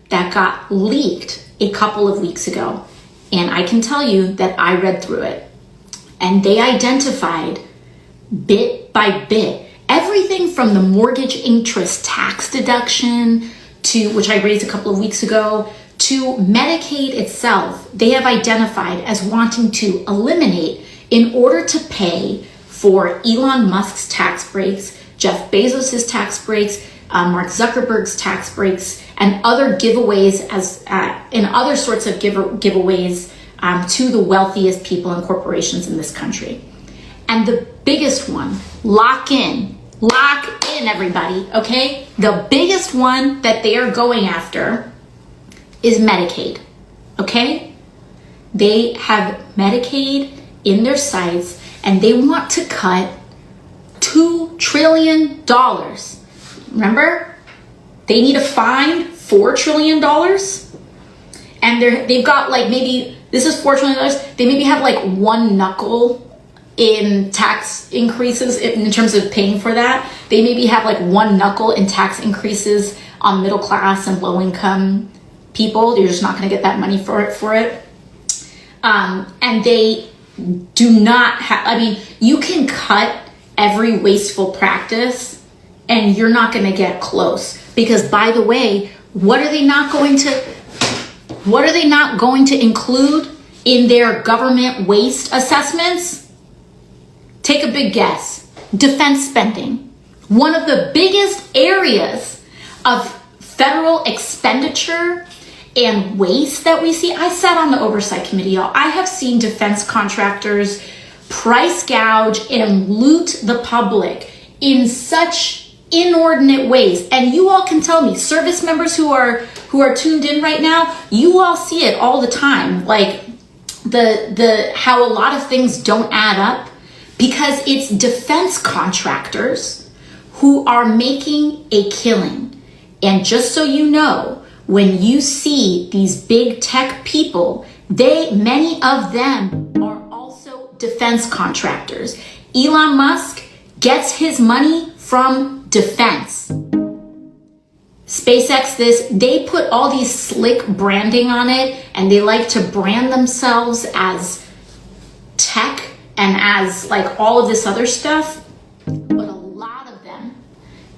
that got leaked a couple of weeks ago. And I can tell you that I read through it. And they identified bit by bit everything from the mortgage interest tax deduction to, which I raised a couple of weeks ago, to Medicaid itself. They have identified as wanting to eliminate in order to pay for Elon Musk's tax breaks, Jeff Bezos's tax breaks, Mark Zuckerberg's tax breaks, and other giveaways and other sorts of giveaways to the wealthiest people and corporations in this country. And the biggest one, lock in everybody, okay? The biggest one that they are going after is Medicaid, okay? They have Medicaid in their sights and they want to cut $2 trillion. Remember? They need to find $4 trillion. And they've got like maybe, this is $4 trillion. They maybe have like one knuckle in tax increases in terms of paying for that. They maybe have like one knuckle in tax increases on middle class and low income people. You're just not going to get that money for it. And they do not have, I mean, you can cut every wasteful practice and you're not going to get close. Because by the way, what are they not going to include in their government waste assessments? Take a big guess. Defense spending. One of the biggest areas of federal expenditure and waste that we see. I sat on the oversight committee, y'all. I have seen defense contractors price gouge and loot the public in such inordinate ways. And you all can tell me, service members who are tuned in right now, you all see it all the time. Like the how a lot of things don't add up because it's defense contractors who are making a killing. And just so you know, when you see these big tech people, many of them are also defense contractors. Elon Musk gets his money from defense. SpaceX, they put all these slick branding on it, and they like to brand themselves as tech and as like all of this other stuff. But a lot of them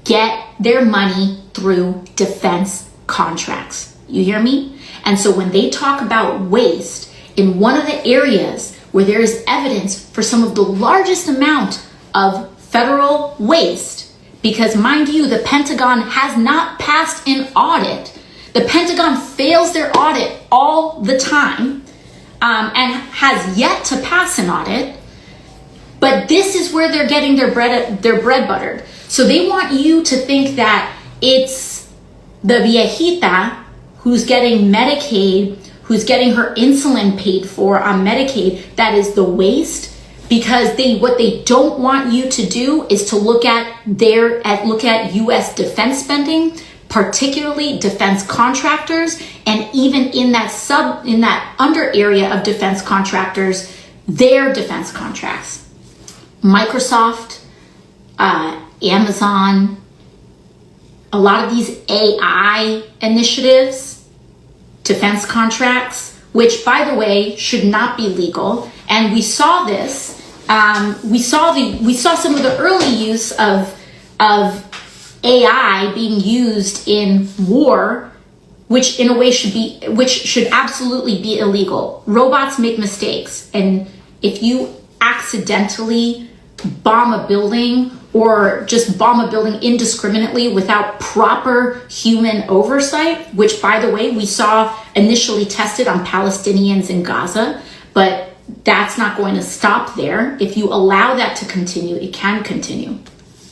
get their money through defense contracts. You hear me? And so when they talk about waste, in one of the areas where there is evidence for some of the largest amount of federal waste, because mind you, the Pentagon has not passed an audit. The Pentagon fails their audit all the time and has yet to pass an audit. But this is where they're getting their bread buttered. So they want you to think that it's the viejita who's getting Medicaid, who's getting her insulin paid for on Medicaid, that is the waste, because what they don't want you to do is to look at US defense spending, particularly defense contractors, and even in that under area of defense contractors, their defense contracts. Microsoft, Amazon, a lot of these AI initiatives, defense contracts, which by the way should not be legal. And we saw this. We saw some of the early use of AI being used in war, which in a way should absolutely be illegal. Robots make mistakes, and if you accidentally bomb a building or just bomb a building indiscriminately without proper human oversight, which by the way, we saw initially tested on Palestinians in Gaza, but that's not going to stop there. If you allow that to continue, it can continue.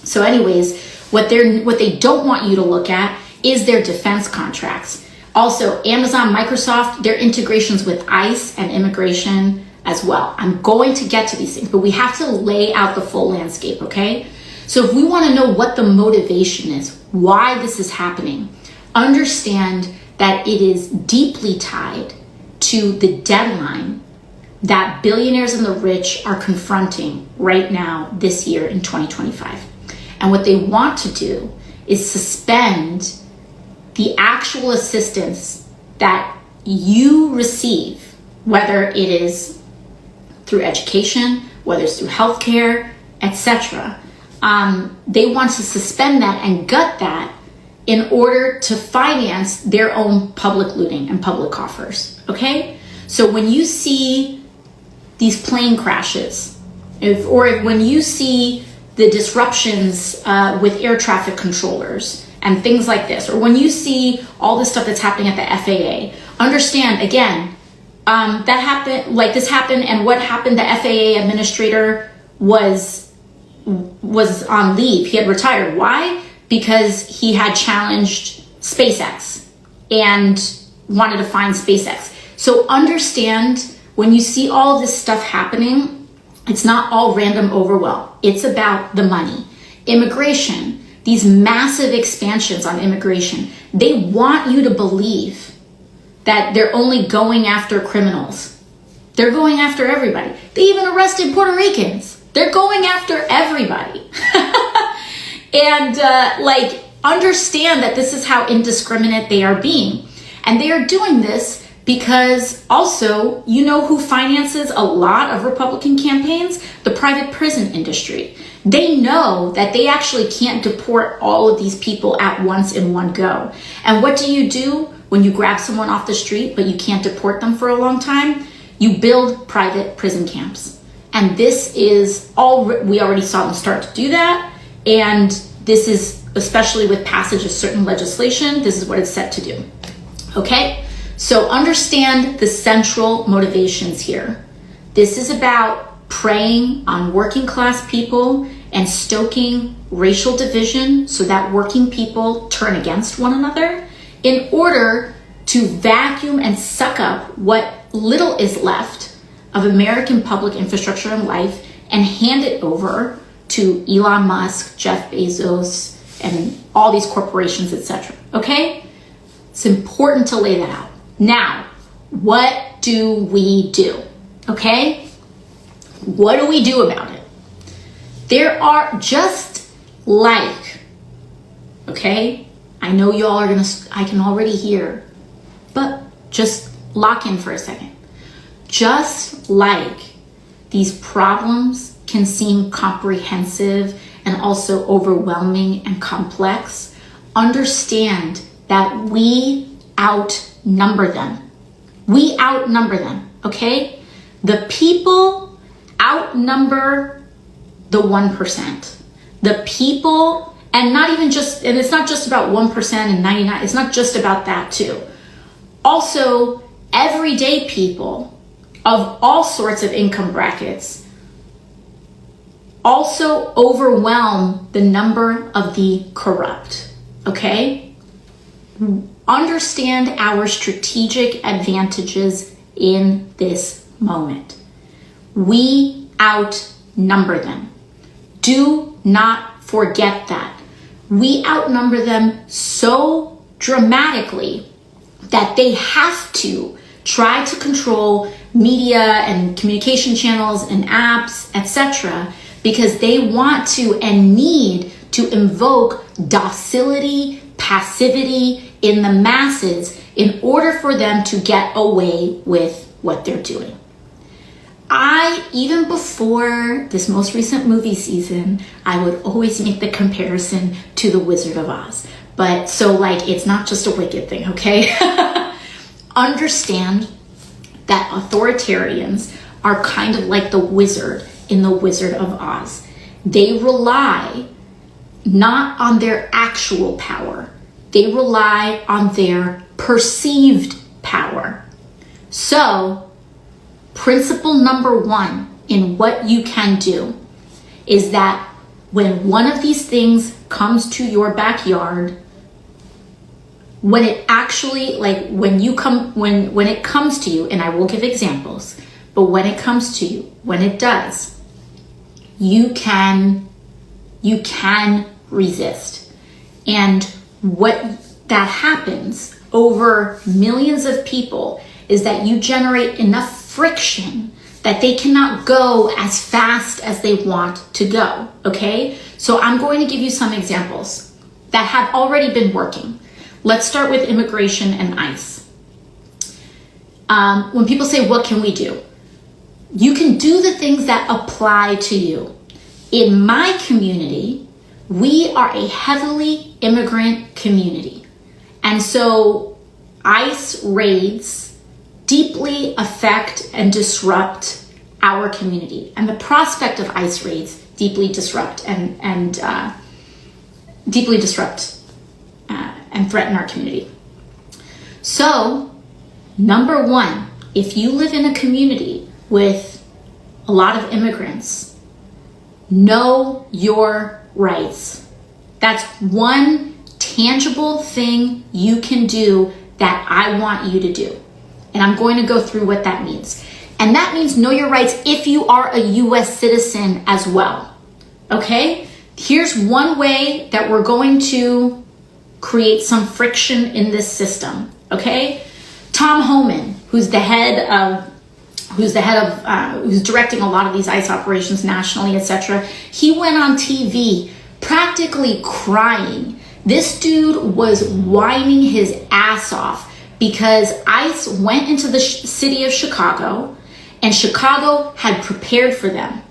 So anyways, what they don't want you to look at is their defense contracts. Also, Amazon, Microsoft, their integrations with ICE and immigration as well. I'm going to get to these things, but we have to lay out the full landscape, okay? So if we want to know what the motivation is, why this is happening, understand that it is deeply tied to the deadline that billionaires and the rich are confronting right now this year in 2025. And what they want to do is suspend the actual assistance that you receive, whether it is through education, whether it's through healthcare, etc., they want to suspend that and gut that in order to finance their own public looting and public coffers, okay? So when you see these plane crashes, or when you see the disruptions with air traffic controllers and things like this, or when you see all this stuff that's happening at the FAA, understand, again, that happened, like this happened, and what happened, the FAA administrator was on leave. He had retired. Why? Because he had challenged SpaceX and wanted to find SpaceX. So understand, when you see all this stuff happening, it's not all random overwhelm. It's about the money. Immigration, these massive expansions on immigration, they want you to believe that they're only going after criminals. They're going after everybody. They even arrested Puerto Ricans. They're going after everybody. And understand that this is how indiscriminate they are being. And they are doing this because also, you know who finances a lot of Republican campaigns? The private prison industry. They know that they actually can't deport all of these people at once in one go. And what do when you grab someone off the street but you can't deport them for a long time? You build private prison camps. And this is all, we already saw them start to do that. And this is, especially with passage of certain legislation, this is what it's set to do. Okay? So understand the central motivations here. This is about preying on working class people and stoking racial division so that working people turn against one another in order to vacuum and suck up what little is left of American public infrastructure and life and hand it over to Elon Musk, Jeff Bezos, and all these corporations, etc. Okay? It's important to lay that out. Now, what do we do? Okay? What do we do about it? There are just like, okay? I know y'all are I can already hear, but just lock in for a second. Just like these problems can seem comprehensive and also overwhelming and complex, understand that we outnumber them. We outnumber them, okay? The people outnumber the 1%. The people, and not even just, and it's not just about 1% and 99, it's not just about that too. Also, everyday people of all sorts of income brackets also overwhelm the number of the corrupt, okay? Understand our strategic advantages in this moment. We outnumber them. Do not forget that. We outnumber them so dramatically that they have to try to control media and communication channels and apps, etc., because they want to and need to invoke docility, passivity in the masses in order for them to get away with what they're doing. Even before this most recent movie season, I would always make the comparison to The Wizard of Oz. But so it's not just a wicked thing, okay? Understand that authoritarians are kind of like the wizard in The Wizard of Oz. They rely not on their actual power. They rely on their perceived power. So, principle number one in what you can do is that when one of these things comes to your backyard, when it actually, when it comes to you, and I will give examples, but when it comes to you, when it does, you can resist. And what that happens over millions of people is that you generate enough friction that they cannot go as fast as they want to go, okay? So I'm going to give you some examples that have already been working. Let's start with immigration and ICE. When people say, what can we do? You can do the things that apply to you. In my community, we are a heavily immigrant community. And so ICE raids deeply affect and disrupt our community. And the prospect of ICE raids deeply disrupt and threaten our community. So, number one, if you live in a community with a lot of immigrants, know your rights. That's one tangible thing you can do that I want you to do. And I'm going to go through what that means. And that means know your rights if you are a US citizen as well. Okay? Here's one way that we're going to create some friction in this system. Okay? Tom Homan, who's directing a lot of these ICE operations nationally, etc. He went on TV practically crying. This dude was whining his ass off because ICE went into the city of Chicago, and Chicago had prepared for them.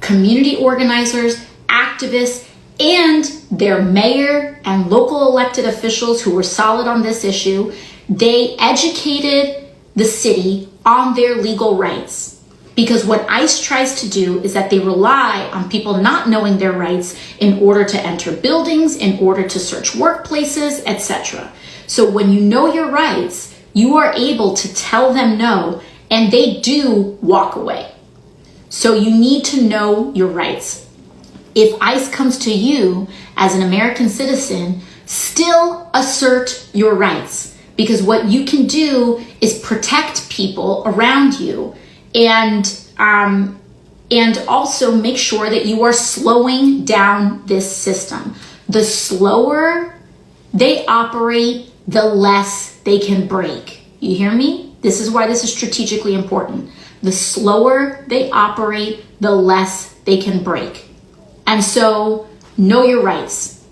Community organizers, activists, and their mayor and local elected officials who were solid on this issue, they educated the city on their legal rights. Because what ICE tries to do is that they rely on people not knowing their rights in order to enter buildings, in order to search workplaces, etc. So when you know your rights, you are able to tell them no, and they do walk away. So you need to know your rights. If ICE comes to you as an American citizen, still assert your rights. Because what you can do is protect people around you and also make sure that you are slowing down this system. The slower they operate, the less they can break. You hear me? This is why this is strategically important. The slower they operate, the less they can break. And so know your rights.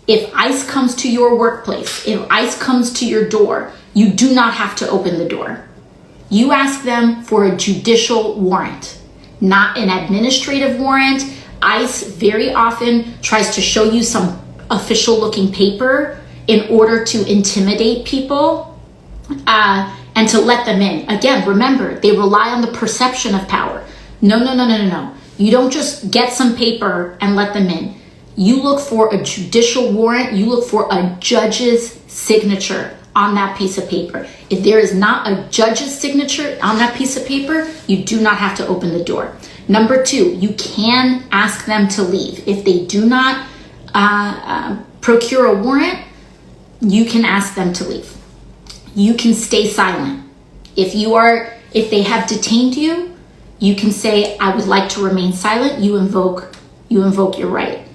If ICE comes to your workplace, if ICE comes to your door, you do not have to open the door. You ask them for a judicial warrant, not an administrative warrant. ICE very often tries to show you some official looking paper in order to intimidate people and to let them in. Again, remember, they rely on the perception of power. No. You don't just get some paper and let them in. You look for a judicial warrant. You look for a judge's signature on that piece of paper. If there is not a judge's signature on that piece of paper, you do not have to open the door. Number two, you can ask them to leave. If they do not procure a warrant, you can ask them to leave. You can stay silent. If they have detained you, you can say, I would like to remain silent. You invoke your right.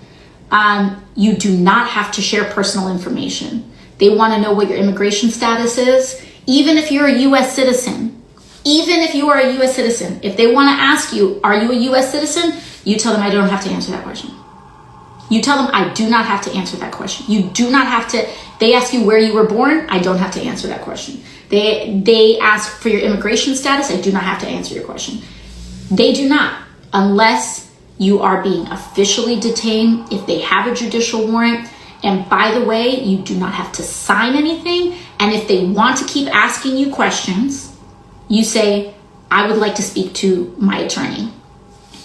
You do not have to share personal information. They want to know what your immigration status is. Even if you're a US citizen, if they want to ask you, are you a US citizen? You tell them, I don't have to answer that question. You tell them, I do not have to answer that question. You do not have to. They ask you where you were born. I don't have to answer that question. They ask for your immigration status. I do not have to answer your question. They do not, unless you are being officially detained, if they have a judicial warrant. And by the way, you do not have to sign anything. And if they want to keep asking you questions, you say, I would like to speak to my attorney.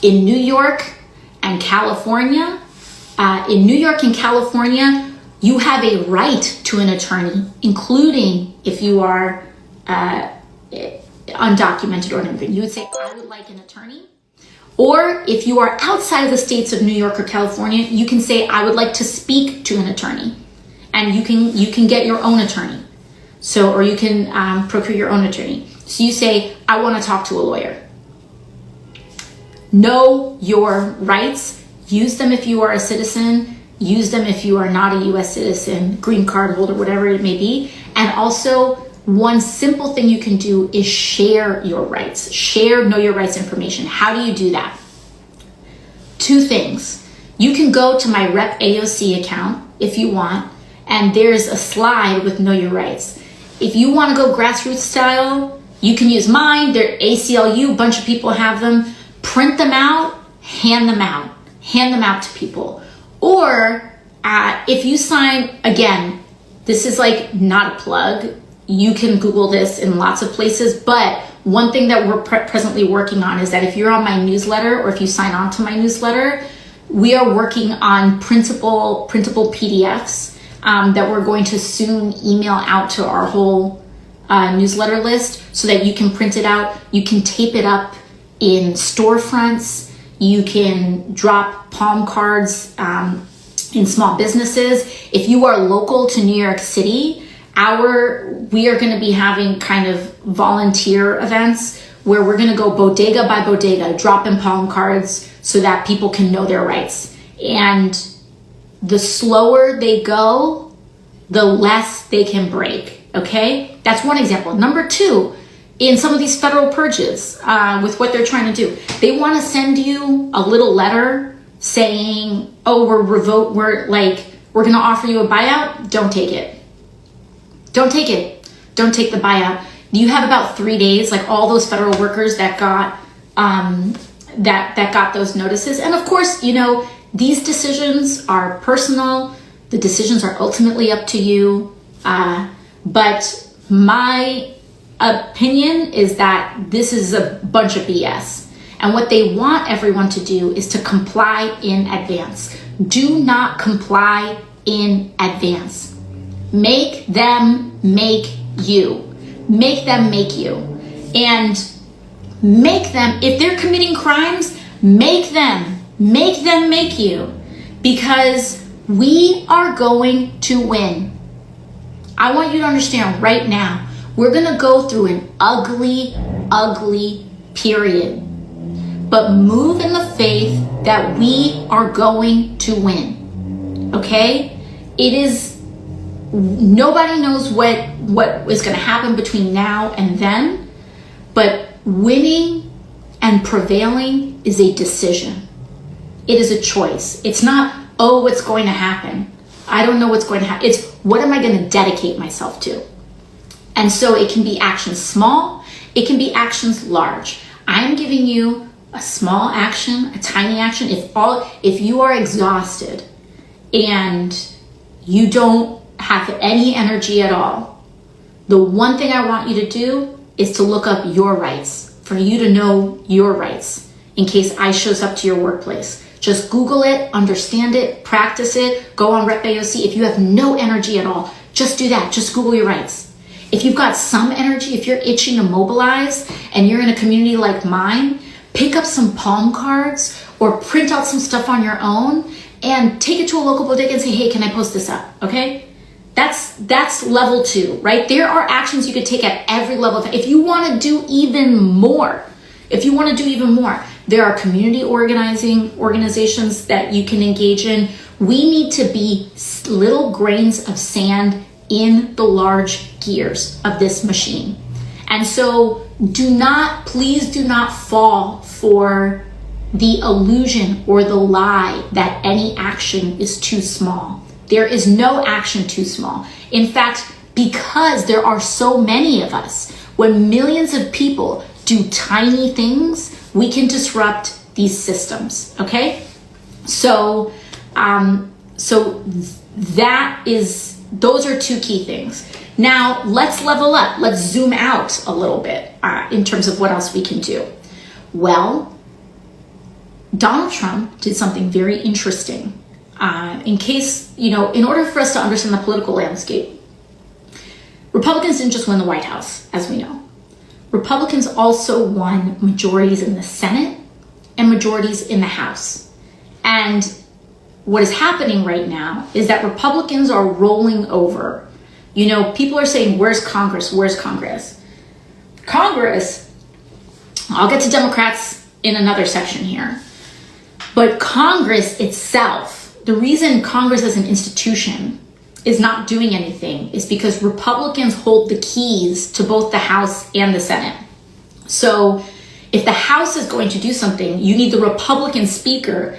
In New York and California, you have a right to an attorney, including if you are undocumented or anything. You would say, I would like an attorney. Or if you are outside of the states of New York or California, you can say, I would like to speak to an attorney. And you can get your own attorney. Or you can procure your own attorney. So you say, I want to talk to a lawyer. Know your rights. Use them if you are a citizen. Use them if you are not a US citizen, green card holder, whatever it may be. And also, one simple thing you can do is share your rights. Share know your rights information. How do you do that? Two things. You can go to my Rep AOC account if you want, and there's a slide with Know Your Rights. If you want to go grassroots style, you can use mine. They're ACLU, a bunch of people have them. Print them out, hand them out to people. Or if you sign, again, this is like not a plug. You can Google this in lots of places, but one thing that we're presently working on is that if you're on my newsletter or if you sign on to my newsletter, we are working on printable PDFs that we're going to soon email out to our whole newsletter list so that you can print it out. You can tape it up in storefronts. You can drop palm cards in small businesses. If you are local to New York City, we are going to be having kind of volunteer events where we're going to go bodega by bodega, drop in palm cards so that people can know their rights. And the slower they go, the less they can break, okay? That's one example. Number two, in some of these federal purges, with what they're trying to do, they want to send you a little letter saying, oh, we're going to offer you a buyout. Don't take it. Don't take it. Don't take the buyout. You have about 3 days, like all those federal workers that got that got those notices. And of course, you know, these decisions are personal. The decisions are ultimately up to you. But my opinion is that this is a bunch of BS. And what they want everyone to do is to comply in advance. Do not comply in advance. Make them make you. Make them make you. And make them, if they're committing crimes, make them make you. Because we are going to win. I want you to understand right now, we're going to go through an ugly, ugly period. But move in the faith that we are going to win. Okay? It is, nobody knows what is going to happen between now and then, but winning and prevailing is a decision. It is a choice. It's not, oh, what's going to happen? I don't know what's going to happen. It's, what am I going to dedicate myself to? And so it can be actions small, it can be actions large. I am giving you a small action, a tiny action. If you are exhausted and you don't have any energy at all, the one thing I want you to do is to look up your rights, for you to know your rights in case ICE shows up to your workplace. Just Google it, understand it, practice it, go on Rep AOC. If you have no energy at all, just do that. Just Google your rights. If you've got some energy, if you're itching to mobilize and you're in a community like mine, pick up some palm cards or print out some stuff on your own and take it to a local bodega and say, hey, can I post this up? Okay? That's level 2, right? There are actions you could take at every level. If you want to do even more, there are community organizations that you can engage in. We need to be little grains of sand in the large gears of this machine. And so please do not fall for the illusion or the lie that any action is too small. There is no action too small. In fact, because there are so many of us, when millions of people do tiny things, we can disrupt these systems, okay? So those are 2 key things. Now, let's level up. Let's zoom out a little bit in terms of what else we can do. Well, Donald Trump did something very interesting. In order for us to understand the political landscape, Republicans didn't just win the White House, as we know. Republicans also won majorities in the Senate and majorities in the House. And what is happening right now is that Republicans are rolling over. You know, people are saying, where's Congress? Where's Congress? Congress, I'll get to Democrats in another section here. But Congress itself, the reason Congress as an institution is not doing anything is because Republicans hold the keys to both the House and the Senate. So if the House is going to do something, you need the Republican speaker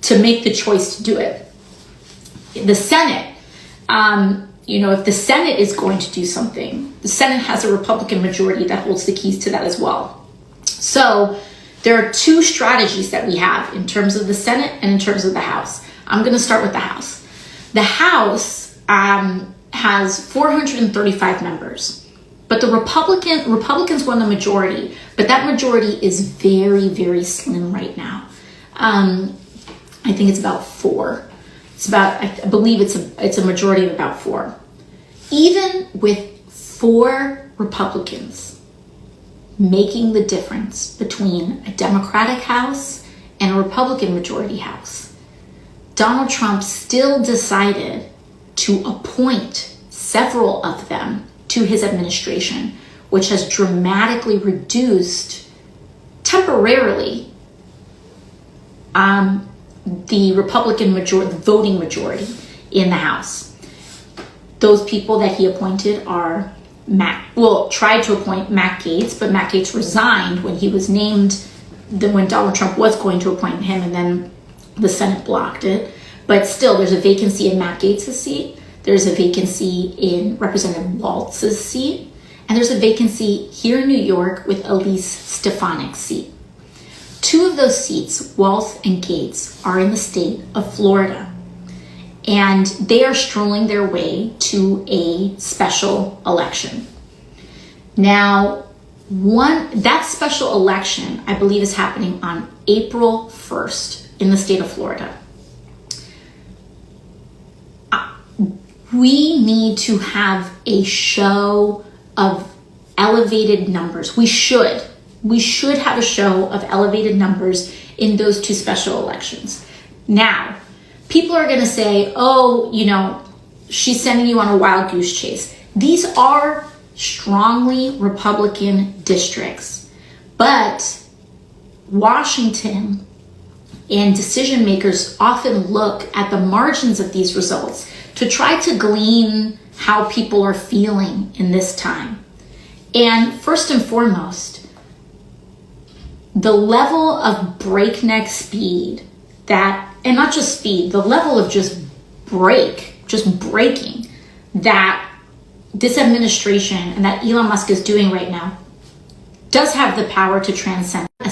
to make the choice to do it. The Senate, if the Senate is going to do something, the Senate has a Republican majority that holds the keys to that as well. So there are two strategies that we have in terms of the Senate and in terms of the House. I'm going to start with the House. The House has 435 members, but the Republicans won the majority, but that majority is very, very slim right now. I think it's about 4. I believe it's a majority of about 4. Even with 4 Republicans making the difference between a Democratic House and a Republican majority House, Donald Trump still decided to appoint several of them to his administration, which has dramatically reduced temporarily the Republican voting majority in the House. Those people that he appointed are tried to appoint Matt Gaetz, but Matt Gaetz resigned when he was named, when Donald Trump was going to appoint him, and then the Senate blocked it. But still, there's a vacancy in Matt Gaetz' seat. There's a vacancy in Representative Waltz's seat. And there's a vacancy here in New York with Elise Stefanik's seat. 2 of those seats, Waltz and Gaetz, are in the state of Florida. And they are strolling their way to a special election. Now, that special election, I believe, is happening on April 1st in the state of Florida. We need to have a show of elevated numbers. We should have a show of elevated numbers in those 2 special elections. Now, people are going to say, she's sending you on a wild goose chase. These are strongly Republican districts, but Washington and decision makers often look at the margins of these results to try to glean how people are feeling in this time. And first and foremost, the level of breakneck speed and not just speed, the level of just breaking that this administration and that Elon Musk is doing right now does have the power to transcend a